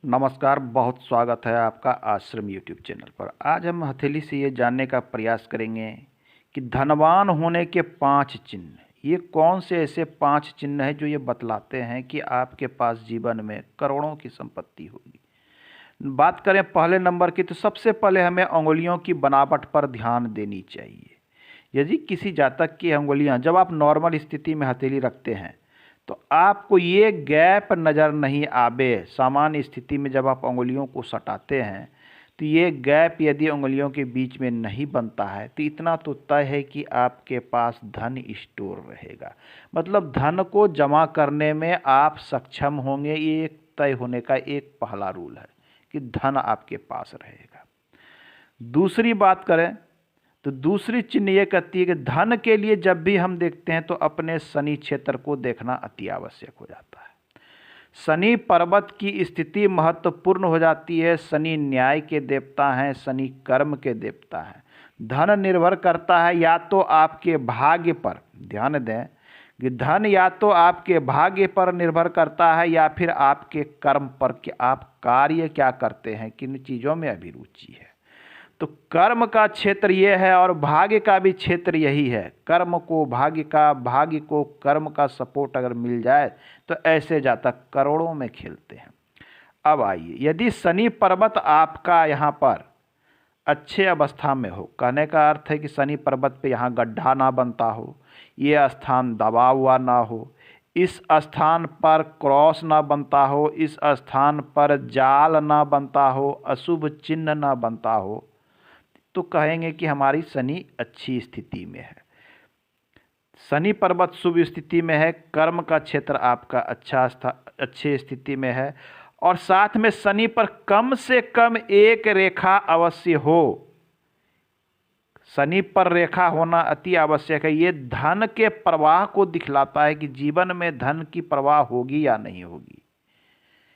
नमस्कार, बहुत स्वागत है आपका आश्रम यूट्यूब चैनल पर। आज हम हथेली से ये जानने का प्रयास करेंगे कि धनवान होने के 5 चिन्ह। ये कौन से ऐसे 5 चिन्ह हैं जो ये बतलाते हैं कि आपके पास जीवन में करोड़ों की संपत्ति होगी। बात करें पहले नंबर की, तो सबसे पहले हमें अंगुलियों की बनावट पर ध्यान देनी चाहिए। यदि किसी जातक की अंगुलियां, जब आप नॉर्मल स्थिति में हथेली रखते हैं तो आपको ये गैप नज़र नहीं आवे। सामान्य स्थिति में जब आप अंगुलियों को सटाते हैं तो ये गैप यदि अंगुलियों के बीच में नहीं बनता है तो इतना तो तय है कि आपके पास धन स्टोर रहेगा। मतलब धन को जमा करने में आप सक्षम होंगे। ये एक तय होने का एक पहला रूल है कि धन आपके पास रहेगा। दूसरी बात करें तो दूसरी चिन्ह ये कहती है कि धन के लिए जब भी हम देखते हैं तो अपने शनि क्षेत्र को देखना अति आवश्यक हो जाता है। शनि पर्वत की स्थिति महत्वपूर्ण हो जाती है। शनि न्याय के देवता हैं, शनि कर्म के देवता हैं। धन निर्भर करता है या तो आपके भाग्य पर, ध्यान दें कि धन या तो आपके भाग्य पर निर्भर करता है या फिर आपके कर्म पर कि आप कार्य क्या करते हैं, किन चीज़ों में अभिरुचि है। तो कर्म का क्षेत्र ये है और भाग्य का भी क्षेत्र यही है। कर्म को भाग्य का, भाग्य को कर्म का सपोर्ट अगर मिल जाए तो ऐसे जातक करोड़ों में खेलते हैं। अब आइए, यदि शनि पर्वत आपका यहाँ पर अच्छे अवस्था में हो, कहने का अर्थ है कि शनि पर्वत पे यहाँ गड्ढा ना बनता हो, ये स्थान दबा हुआ ना हो, इस स्थान पर क्रॉस ना बनता हो, इस स्थान पर जाल ना बनता हो, अशुभ चिन्ह ना बनता हो, तो कहेंगे कि हमारी शनि अच्छी स्थिति में है। शनि पर्वत शुभ स्थिति में है, कर्म का क्षेत्र आपका अच्छे स्थिति में है और साथ में शनि पर कम से कम एक रेखा अवश्य हो। शनि पर रेखा होना अति आवश्यक है। ये धन के प्रवाह को दिखलाता है कि जीवन में धन की प्रवाह होगी या नहीं होगी।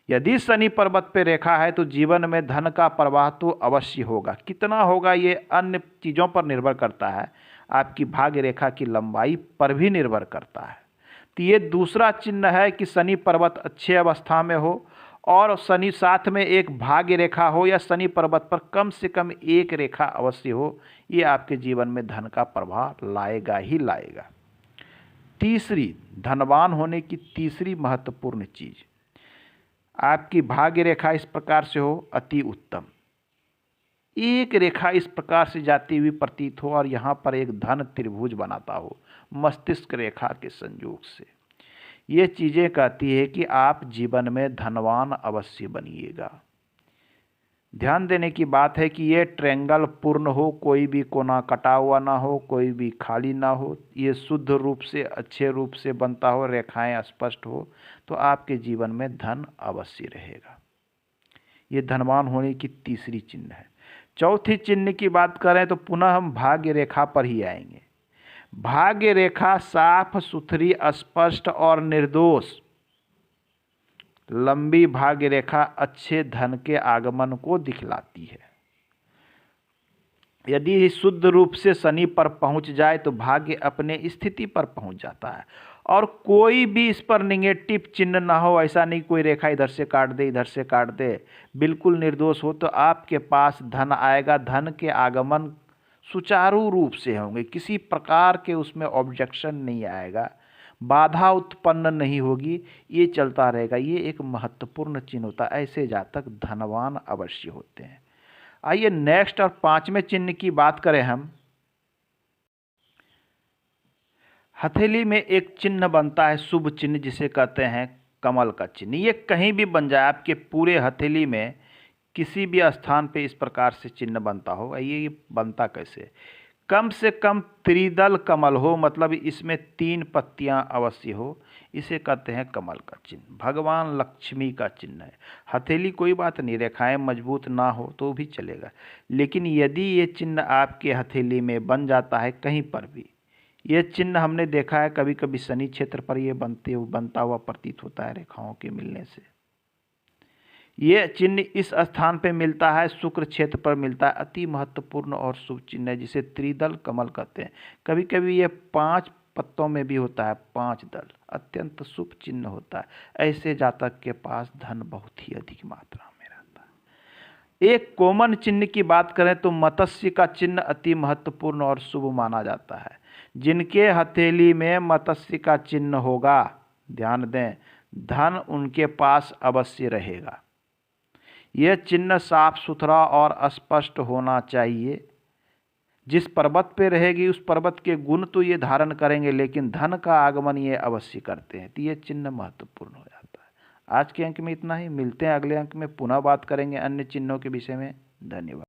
यदि शनि पर्वत पे रेखा है तो जीवन में धन का प्रवाह तो अवश्य होगा। कितना होगा ये अन्य चीज़ों पर निर्भर करता है, आपकी भाग्य रेखा की लंबाई पर भी निर्भर करता है। तो ये दूसरा चिन्ह है कि शनि पर्वत अच्छे अवस्था में हो और शनि साथ में एक भाग्य रेखा हो या शनि पर्वत पर कम से कम एक रेखा अवश्य हो। ये आपके जीवन में धन का प्रवाह लाएगा ही लाएगा। तीसरी, धनवान होने की तीसरी महत्वपूर्ण चीज़, आपकी भाग्य रेखा इस प्रकार से हो, अति उत्तम। एक रेखा इस प्रकार से जाती हुई प्रतीत हो और यहाँ पर एक धन त्रिभुज बनाता हो मस्तिष्क रेखा के संयोग से। ये चीज़ें कहती है कि आप जीवन में धनवान अवश्य बनिएगा। ध्यान देने की बात है कि ये ट्रायंगल पूर्ण हो, कोई भी कोना कटा हुआ ना हो, कोई भी खाली ना हो, ये शुद्ध रूप से अच्छे रूप से बनता हो, रेखाएं स्पष्ट हो, तो आपके जीवन में धन अवश्य रहेगा। ये धनवान होने की तीसरी चिन्ह है। चौथी चिन्ह की बात करें तो पुनः हम भाग्य रेखा पर ही आएंगे। भाग्य रेखा साफ सुथरी, स्पष्ट और निर्दोष, लंबी भाग्य रेखा अच्छे धन के आगमन को दिखलाती है। यदि शुद्ध रूप से शनि पर पहुंच जाए तो भाग्य अपने स्थिति पर पहुंच जाता है और कोई भी इस पर निगेटिव चिन्ह ना हो। ऐसा नहीं कोई रेखा इधर से काट दे, इधर से काट दे, बिल्कुल निर्दोष हो तो आपके पास धन आएगा। धन के आगमन सुचारू रूप से होंगे, किसी प्रकार के उसमें ऑब्जेक्शन नहीं आएगा, बाधा उत्पन्न नहीं होगी, ये चलता रहेगा। ये एक महत्वपूर्ण चिन्ह होता है। ऐसे जातक धनवान अवश्य होते हैं। आइए नेक्स्ट और पांचवें चिन्ह की बात करें हम। हथेली में एक चिन्ह बनता है, शुभ चिन्ह जिसे कहते हैं कमल का चिन्ह। ये कहीं भी बन जाए, आपके पूरे हथेली में किसी भी स्थान पे इस प्रकार से चिन्ह बनता हो। ये बनता कैसे? कम से कम त्रिदल कमल हो, मतलब इसमें 3 पत्तियां अवश्य हो, इसे कहते हैं कमल का चिन्ह। भगवान लक्ष्मी का चिन्ह है। हथेली कोई बात नहीं, रेखाएं मजबूत ना हो तो भी चलेगा, लेकिन यदि ये चिन्ह आपके हथेली में बन जाता है कहीं पर भी, ये चिन्ह हमने देखा है कभी कभी शनि क्षेत्र पर ये बनता हुआ प्रतीत होता है रेखाओं के मिलने से। ये चिन्ह इस स्थान पे मिलता है, शुक्र क्षेत्र पर मिलता है। अति महत्वपूर्ण और शुभ चिन्ह है जिसे त्रिदल कमल कहते हैं। कभी कभी ये 5 पत्तों में भी होता है, 5 दल, अत्यंत शुभ चिन्ह होता है। ऐसे जातक के पास धन बहुत ही अधिक मात्रा में एक कॉमन चिन्ह की बात करें तो मत्स्य का चिन्ह अति महत्वपूर्ण और शुभ माना जाता है। जिनके हथेली में मत्स्य का चिन्ह होगा, ध्यान दें, धन उनके पास अवश्य रहेगा। यह चिन्ह साफ सुथरा और स्पष्ट होना चाहिए। जिस पर्वत पे रहेगी उस पर्वत के गुण तो ये धारण करेंगे, लेकिन धन का आगमन ये अवश्य करते हैं, तो ये चिन्ह महत्वपूर्ण हो जाता है। आज के अंक में इतना ही, मिलते हैं अगले अंक में, पुनः बात करेंगे अन्य चिन्हों के विषय में। धन्यवाद।